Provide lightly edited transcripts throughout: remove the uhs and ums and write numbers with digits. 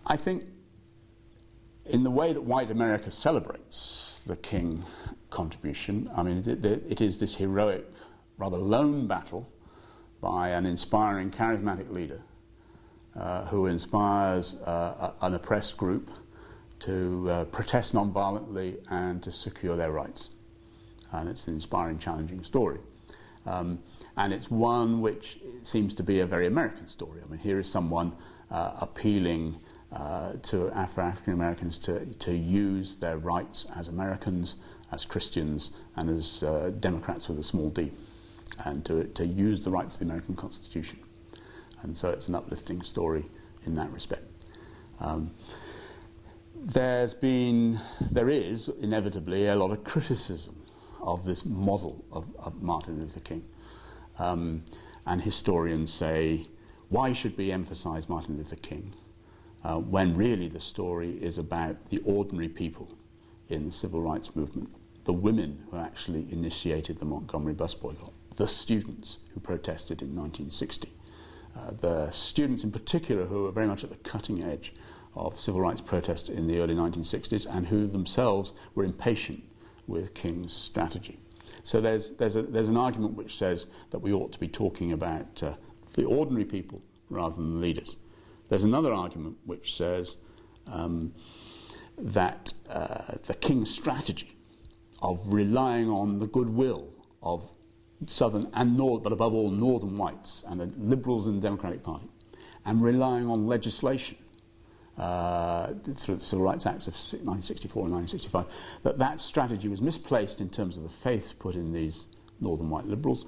I think in the way that white America celebrates the King contribution, I mean, it is this heroic, rather lone battle by an inspiring, charismatic leader who inspires an oppressed group to protest non-violently and to secure their rights. And it's an inspiring, challenging story. And it's one which seems to be a very American story. I mean, here is someone appealing to African Americans to use their rights as Americans, as Christians, and as Democrats with a small d, and to use the rights of the American Constitution. And so it's an uplifting story in that respect. There is inevitably a lot of criticism of this model of Martin Luther King. And historians say, why should we emphasize Martin Luther King when really the story is about the ordinary people in the civil rights movement, the women who actually initiated the Montgomery bus boycott, the students who protested in 1960, the students in particular who were very much at the cutting edge of civil rights protest in the early 1960s and who themselves were impatient with King's strategy. So there's an argument which says that we ought to be talking about the ordinary people rather than the leaders. There's another argument which says that the King's strategy of relying on the goodwill of Southern and North, but above all Northern whites and the Liberals in the Democratic Party, and relying on legislation through the Civil Rights Acts of 1964 and 1965, that strategy was misplaced in terms of the faith put in these Northern white liberals,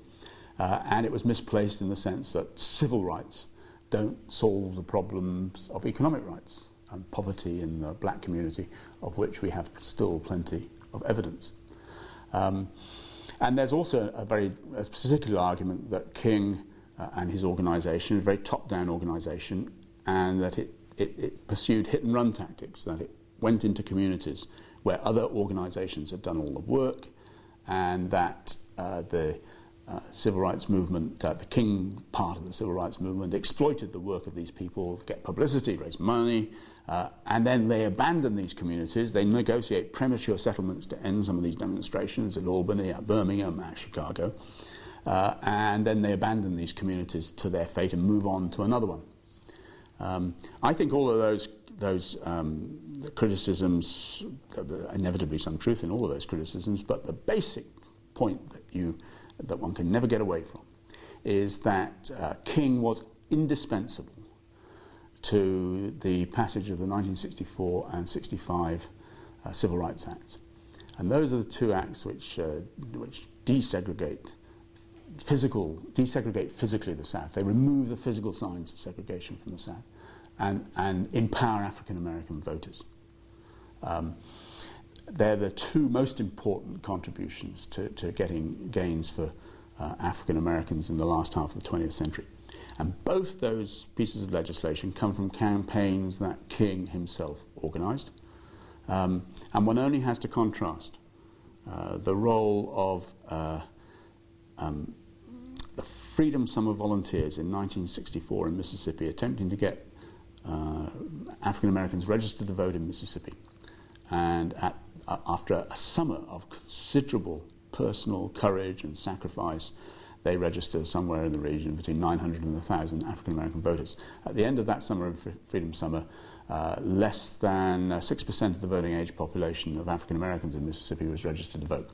and it was misplaced in the sense that civil rights don't solve the problems of economic rights and poverty in the black community, of which we have still plenty of evidence. And there's also a particular argument that King and his organisation, a very top-down organisation, and that it pursued hit-and-run tactics, that it went into communities where other organisations had done all the work, and that the civil rights movement, the King part of the civil rights movement, exploited the work of these people to get publicity, raise money, and then they abandon these communities. They negotiate premature settlements to end some of these demonstrations at Albany, at Birmingham, at Chicago, and then they abandon these communities to their fate and move on to another one. I think all of those criticisms, inevitably some truth in all of those criticisms, but the basic point that one can never get away from is that King was indispensable to the passage of the 1964 and 65 Civil Rights Acts. And those are the two acts which desegregate physically the South. They remove the physical signs of segregation from the South and empower African American voters. They're the two most important contributions to getting gains for African Americans in the last half of the 20th century. And both those pieces of legislation come from campaigns that King himself organised. And one only has to contrast the role of the Freedom Summer Volunteers in 1964 in Mississippi, attempting to get African Americans registered to vote in Mississippi. And after a summer of considerable personal courage and sacrifice, they registered somewhere in the region between 900 and 1,000 African American voters. At the end of that summer of Freedom Summer, less than 6% of the voting age population of African Americans in Mississippi was registered to vote.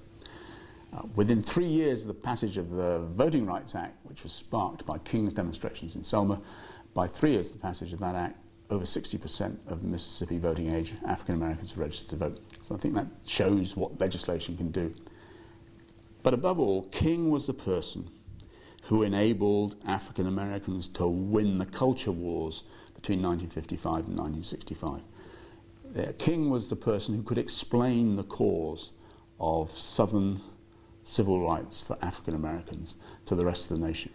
Within 3 years of the passage of the Voting Rights Act, which was sparked by King's demonstrations in Selma, by 3 years of the passage of that act, over 60% of Mississippi voting age African Americans were registered to vote. So I think that shows what legislation can do. But above all, King was the person who enabled African Americans to win the culture wars between 1955 and 1965. King was the person who could explain the cause of Southern civil rights for African Americans to the rest of the nation.